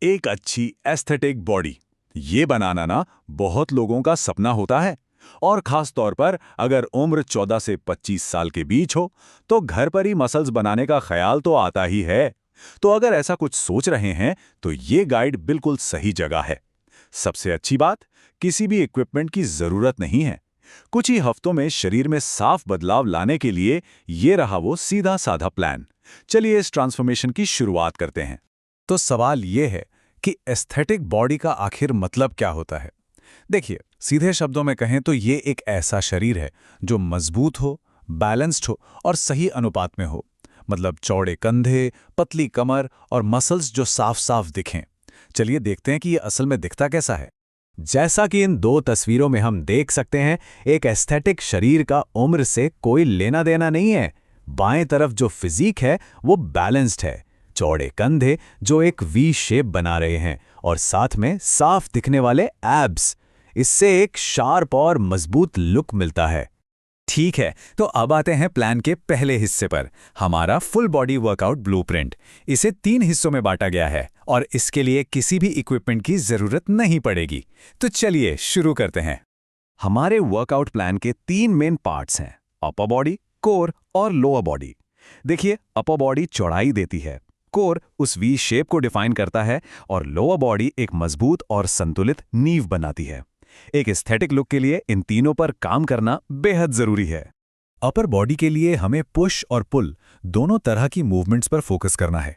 एक अच्छी aesthetic body, ये बनाना ना बहुत लोगों का सपना होता है। और खास तौर पर अगर उम्र 14 से 25 साल के बीच हो तो घर पर ही मसल्स बनाने का ख्याल तो आता ही है। तो अगर ऐसा कुछ सोच रहे हैं तो ये गाइड बिल्कुल सही जगह है। सबसे अच्छी बात, किसी भी इक्विपमेंट की जरूरत नहीं है। कुछ ही हफ्तों में शरीर में साफ बदलाव लाने के लिए ये रहा वो सीधा साधा प्लान। चलिए इस ट्रांसफॉर्मेशन की शुरुआत करते हैं। तो सवाल ये है कि एस्थेटिक बॉडी का आखिर मतलब क्या होता है। देखिए, सीधे शब्दों में कहें तो ये एक ऐसा शरीर है जो मजबूत हो, बैलेंस्ड हो और सही अनुपात में हो। मतलब चौड़े कंधे, पतली कमर और मसल्स जो साफ साफ दिखें। चलिए देखते हैं कि ये असल में दिखता कैसा है। जैसा कि इन दो तस्वीरों में हम देख सकते हैं, एक एस्थेटिक शरीर का उम्र से कोई लेना देना नहीं है। बाएं तरफ जो फिजिक है वो बैलेंस्ड है, चौड़े कंधे जो एक वी शेप बना रहे हैं और साथ में साफ दिखने वाले एब्स। इससे एक शार्प और मजबूत लुक मिलता है। ठीक है, तो अब आते हैं प्लान के पहले हिस्से पर, हमारा फुल बॉडी वर्कआउट ब्लूप्रिंट। इसे 3 हिस्सों में बांटा गया है और इसके लिए किसी भी इक्विपमेंट की जरूरत नहीं पड़ेगी। तो चलिए शुरू करते हैं। हमारे वर्कआउट प्लान के 3 मेन पार्ट्स हैं, अपर बॉडी, कोर और लोअर बॉडी। देखिए, अपर बॉडी चौड़ाई देती है, कोर उस वी शेप को डिफाइन करता है और लोअर बॉडी एक मजबूत और संतुलित नींव बनाती है। एक एस्थेटिक लुक के लिए इन तीनों पर काम करना बेहद जरूरी है। अपर बॉडी के लिए हमें पुश और पुल दोनों तरह की मूवमेंट्स पर फोकस करना है।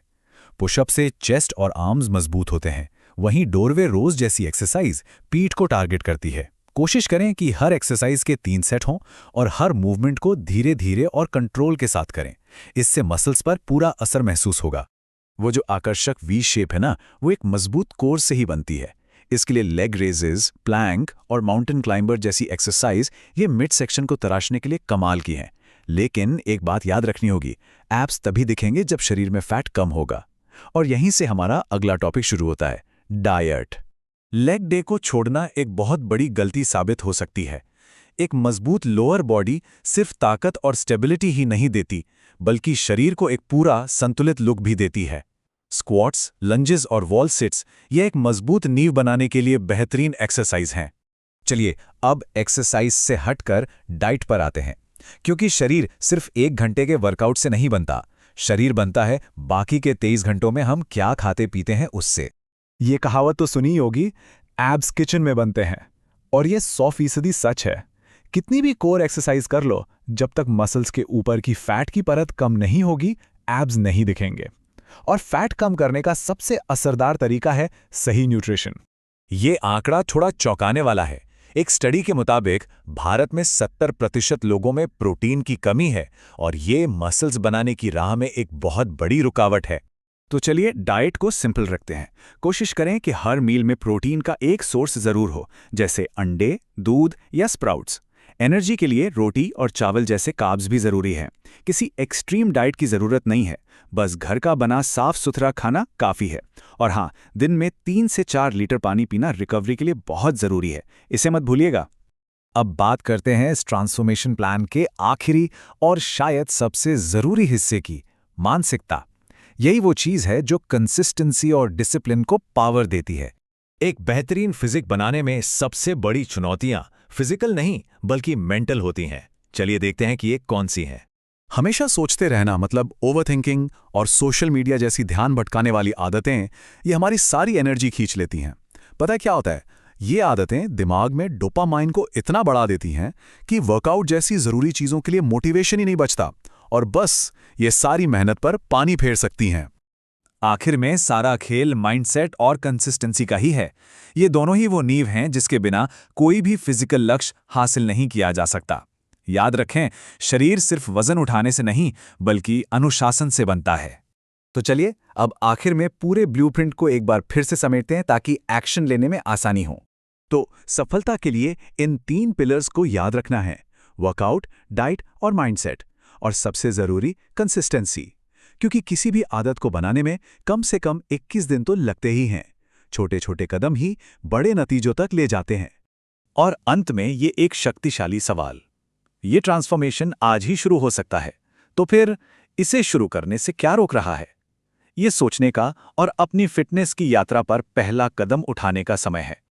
पुशअप से चेस्ट और आर्म्स मजबूत होते हैं, वहीं डोरवे रोज जैसी एक्सरसाइज पीठ को टारगेट करती है। कोशिश करें कि हर एक्सरसाइज के 3 सेट हों और हर मूवमेंट को धीरे धीरे और कंट्रोल के साथ करें। इससे मसल्स पर पूरा असर महसूस होगा। वो जो आकर्षक वी शेप है ना, वो एक मजबूत कोर से ही बनती है। इसके लिए लेग रेजेस, प्लैंक और माउंटेन क्लाइंबर जैसी एक्सरसाइज ये मिड सेक्शन को तराशने के लिए कमाल की हैं। लेकिन एक बात याद रखनी होगी, एब्स तभी दिखेंगे जब शरीर में फैट कम होगा। और यहीं से हमारा अगला टॉपिक शुरू होता है, डाइट। लेग डे को छोड़ना एक बहुत बड़ी गलती साबित हो सकती है। एक मजबूत लोअर बॉडी सिर्फ ताकत और स्टेबिलिटी ही नहीं देती, बल्कि शरीर को एक पूरा संतुलित लुक भी देती है। स्क्वाट्स, लंजेस और वॉल सिट्स ये एक मजबूत नींव बनाने के लिए बेहतरीन एक्सरसाइज हैं। चलिए अब एक्सरसाइज से हटकर डाइट पर आते हैं, क्योंकि शरीर सिर्फ 1 घंटे के वर्कआउट से नहीं बनता। शरीर बनता है बाकी के 23 घंटों में हम क्या खाते पीते हैं उससे। ये कहावत तो सुनी होगी, एब्स किचन में बनते हैं। और ये 100% सच है। कितनी भी कोर एक्सरसाइज कर लो, जब तक मसल्स के ऊपर की फैट की परत कम नहीं होगी, एब्स नहीं दिखेंगे। और फैट कम करने का सबसे असरदार तरीका है सही न्यूट्रिशन। ये आंकड़ा थोड़ा चौंकाने वाला है। एक स्टडी के मुताबिक भारत में 70% लोगों में प्रोटीन की कमी है और ये मसल्स बनाने की राह में एक बहुत बड़ी रुकावट है। तो चलिए डाइट को सिंपल रखते हैं। कोशिश करें कि हर मील में प्रोटीन का एक सोर्स जरूर हो, जैसे अंडे, दूध या स्प्राउट्स। एनर्जी के लिए रोटी और चावल जैसे कार्ब्स भी जरूरी हैं। किसी एक्सट्रीम डाइट की जरूरत नहीं है, बस घर का बना साफ सुथरा खाना काफी है। और हाँ, दिन में 3 से 4 लीटर पानी पीना रिकवरी के लिए बहुत जरूरी है, इसे मत भूलिएगा। अब बात करते हैं इस ट्रांसफॉर्मेशन प्लान के आखिरी और शायद सबसे जरूरी हिस्से की, मानसिकता। यही वो चीज है जो कंसिस्टेंसी और डिसिप्लिन को पावर देती है। एक बेहतरीन फिजिक बनाने में सबसे बड़ी चुनौतियां फिजिकल नहीं बल्कि मेंटल होती हैं। चलिए देखते हैं कि ये कौन सी हैं। हमेशा सोचते रहना, मतलब ओवरथिंकिंग और सोशल मीडिया जैसी ध्यान भटकाने वाली आदतें, ये हमारी सारी एनर्जी खींच लेती हैं। पता है क्या होता है, ये आदतें दिमाग में डोपामाइन को इतना बढ़ा देती हैं कि वर्कआउट जैसी जरूरी चीजों के लिए मोटिवेशन ही नहीं बचता और बस ये सारी मेहनत पर पानी फेर सकती हैं। आखिर में सारा खेल माइंडसेट और कंसिस्टेंसी का ही है। ये दोनों ही वो नींव हैं जिसके बिना कोई भी फिजिकल लक्ष्य हासिल नहीं किया जा सकता। याद रखें, शरीर सिर्फ वजन उठाने से नहीं बल्कि अनुशासन से बनता है। तो चलिए अब आखिर में पूरे ब्लूप्रिंट को एक बार फिर से समेटते हैं ताकि एक्शन लेने में आसानी हो। तो सफलता के लिए इन 3 पिलर्स को याद रखना है, वर्कआउट, डाइट और माइंडसेट। और सबसे जरूरी कंसिस्टेंसी, क्योंकि किसी भी आदत को बनाने में कम से कम 21 दिन तो लगते ही हैं। छोटे छोटे कदम ही बड़े नतीजों तक ले जाते हैं। और अंत में ये एक शक्तिशाली सवाल, ये ट्रांसफॉर्मेशन आज ही शुरू हो सकता है, तो फिर इसे शुरू करने से क्या रोक रहा है? ये सोचने का और अपनी फिटनेस की यात्रा पर पहला कदम उठाने का समय है।